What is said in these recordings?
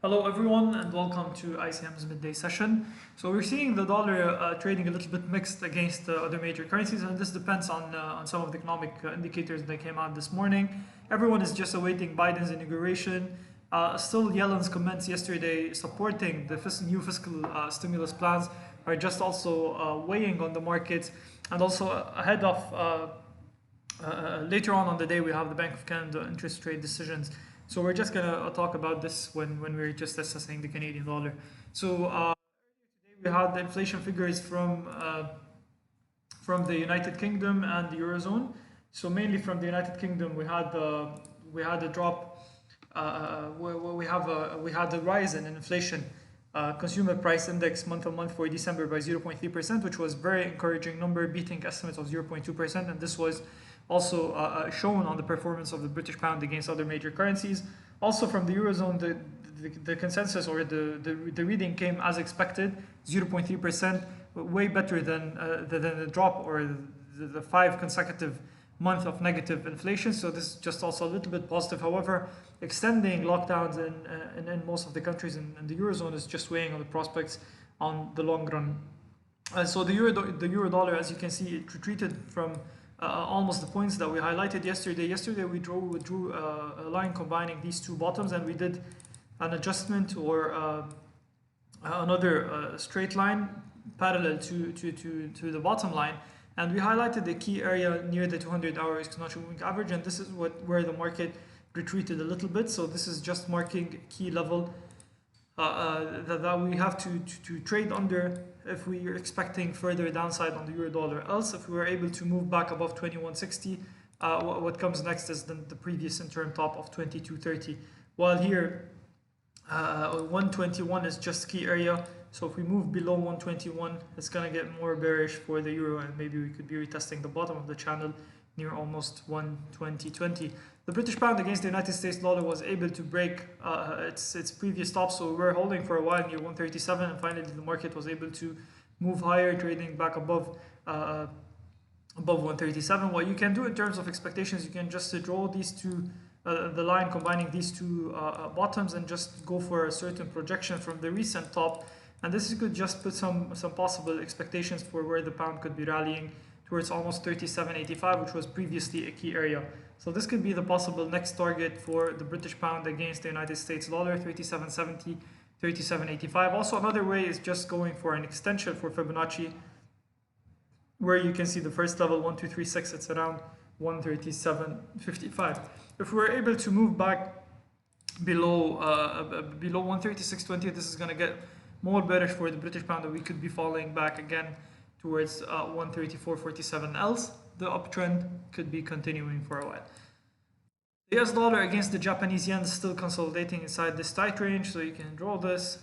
Hello everyone and welcome to ICM's midday session. So we're seeing the dollar trading a little bit mixed against other major currencies, and this depends on some of the economic indicators that came out this morning. Everyone is just awaiting Biden's inauguration. Still, Yellen's comments yesterday supporting the new fiscal stimulus plans are just also weighing on the markets, and also ahead of later on the day we have the Bank of Canada interest rate decisions. So we're just gonna talk about this when we're just assessing the Canadian dollar. So today we had the inflation figures from the United Kingdom and the Eurozone. So mainly from the United Kingdom, we had a drop. We had a rise in inflation. Consumer price index month on month for December by 0.3%, which was very encouraging number, beating estimates of 0.2%, and this was also shown on the performance of the British pound against other major currencies. Also from the Eurozone, the consensus or the reading came as expected, 0.3%, way better than the drop or the 5 consecutive month of negative inflation. So this is just also a little bit positive. However, extending lockdowns in most of the countries in the Eurozone is just weighing on the prospects on the long run. So the euro dollar, as you can see, it retreated from almost the points that we highlighted yesterday. Yesterday we drew a line combining these two bottoms, and we did an adjustment or another straight line parallel to the bottom line, and we highlighted the key area near the 200-hour exponential moving average, and this is where the market retreated a little bit. So this is just marking a key level that we have to trade under if we are expecting further downside on the euro dollar. Else, if we were able to move back above 2160, what comes next is the previous interim top of 2230. While here 121 is just key area, so if we move below 121, it's going to get more bearish for the euro, and maybe we could be retesting the bottom of the channel near almost 120.20. The British pound against the United States dollar was able to break its previous top, so we were holding for a while near 137, and finally the market was able to move higher, trading back above 137. What you can do in terms of expectations, you can just draw these two, the line combining these two bottoms, and just go for a certain projection from the recent top, and this could just put some possible expectations for where the pound could be rallying towards almost 37.85, which was previously a key area. So this could be the possible next target for the British pound against the United States dollar, 37.70, 37.85. Also, another way is just going for an extension for Fibonacci, where you can see the first level 1236, it's around 137.55. If we're able to move back below 136.20, this is going to get more bearish for the British pound, and we could be falling back again towards 134.47. Else, the uptrend could be continuing for a while. The US dollar against the Japanese yen is still consolidating inside this tight range, so you can draw this.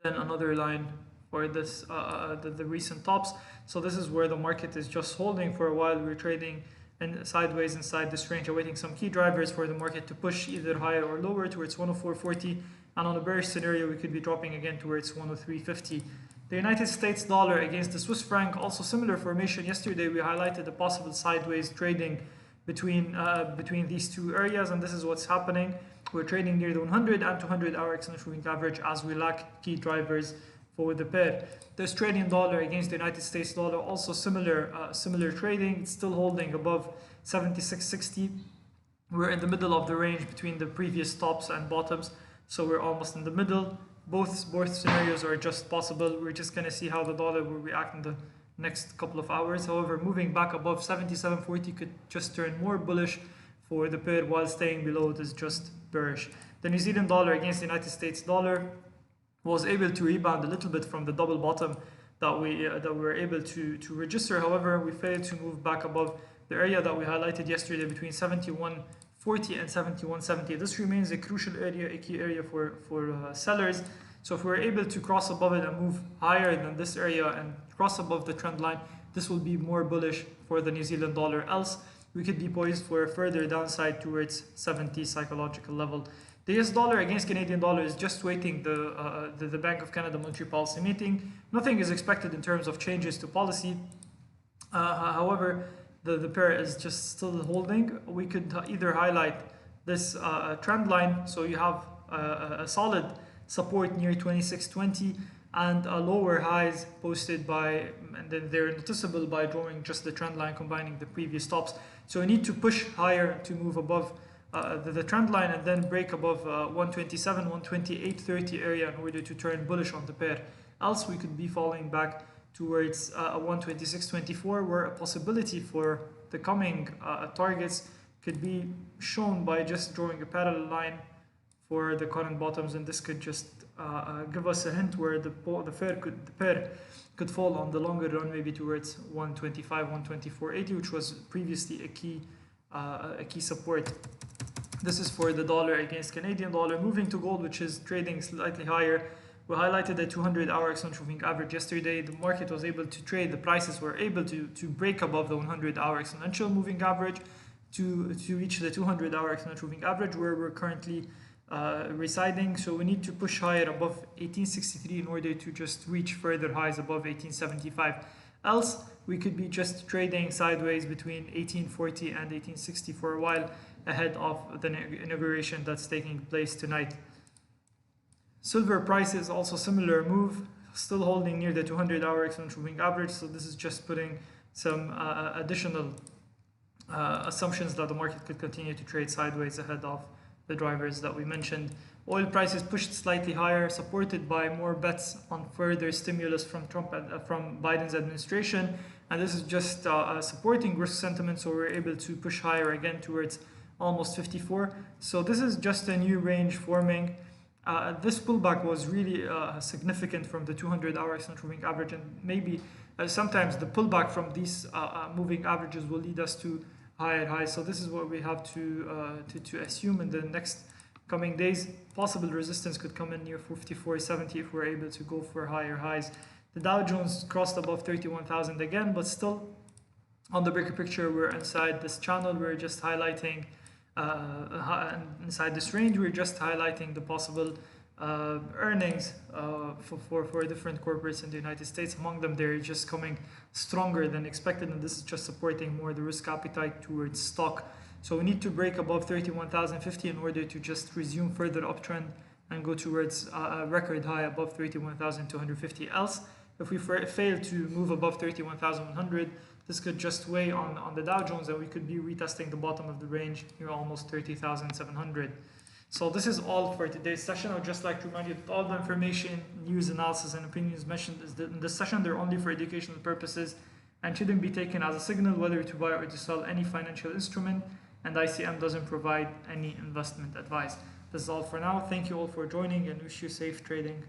Then another line for this the recent tops. So this is where the market is just holding for a while. We're trading sideways inside this range, awaiting some key drivers for the market to push either higher or lower towards 104.40, and on a bearish scenario we could be dropping again towards 103.50. The United States dollar against the Swiss franc, also similar formation. Yesterday we highlighted the possible sideways trading between these two areas, and this is what's happening. We're trading near the 100 and 200-hour exponential moving average as we lack key drivers for the pair. The Australian dollar against the United States dollar, also similar trading. It's still holding above 76.60. We're in the middle of the range between the previous tops and bottoms, so we're almost in the middle. Both scenarios are just possible. We're just going to see how the dollar will react in the next couple of hours. However, moving back above 77.40 could just turn more bullish for the pair, while staying below it is just bearish. The New Zealand dollar against the United States dollar was able to rebound a little bit from the double bottom that we were able to register. However, we failed to move back above the area that we highlighted yesterday between 71.40 and 71.70. This remains a crucial area, a key area for sellers. So if we're able to cross above it and move higher than this area and cross above the trend line, this will be more bullish for the New Zealand dollar. Else, we could be poised for a further downside towards 70 psychological level. The US dollar against Canadian dollar is just waiting the Bank of Canada monetary policy meeting. Nothing is expected in terms of changes to policy. However, the pair is just still holding. We could either highlight this trend line, so you have a solid support near 2620 and lower highs posted by, and then they're noticeable by drawing just the trend line combining the previous stops. So we need to push higher to move above the trend line and then break above 127, 128.30 area in order to turn bullish on the pair. Else we could be falling back towards 126.24, where a possibility for the coming targets could be shown by just drawing a parallel line for the current bottoms, and this could just give us a hint where the pair could fall on the longer run, maybe towards 125, 124.80, which was previously a key support. This is for the dollar against Canadian dollar. Moving to gold, which is trading slightly higher. We highlighted the 200-hour exponential moving average yesterday. The market was able to trade, the prices were able to break above the 100-hour exponential moving average to reach the 200-hour exponential moving average, where we're currently residing. So we need to push higher above 1863 in order to just reach further highs above 1875. Else, we could be just trading sideways between 1840 and 1860 for a while ahead of the inauguration that's taking place tonight. Silver prices also similar move, still holding near the 200-hour exponential moving average. So this is just putting some additional assumptions that the market could continue to trade sideways ahead of the drivers that we mentioned. Oil prices pushed slightly higher, supported by more bets on further stimulus from from Biden's administration, and this is just supporting risk sentiment. So we're able to push higher again towards almost 54. So this is just a new range forming. This pullback was really significant from the 200-hour exponential moving average, and maybe sometimes the pullback from these moving averages will lead us to higher highs. So this is what we have to assume in the next coming days. Possible resistance could come in near 54.70 if we're able to go for higher highs. The Dow Jones crossed above 31,000 again, but still on the bigger picture, we're inside this channel. We're just highlighting inside this range. We're just highlighting the possible earnings for different corporates in the United States. Among them, they're just coming stronger than expected, and this is just supporting more the risk appetite towards stock. So we need to break above 31,050 in order to just resume further uptrend and go towards a record high above 31,250. Else, if we fail to move above 31,100, this could just weigh on the Dow Jones, and we could be retesting the bottom of the range here, almost 30,700. So this is all for today's session. I would just like to remind you that all the information, news, analysis, and opinions mentioned in this session, they're only for educational purposes and shouldn't be taken as a signal whether to buy or to sell any financial instrument, and ICM doesn't provide any investment advice. This is all for now. Thank you all for joining and wish you safe trading.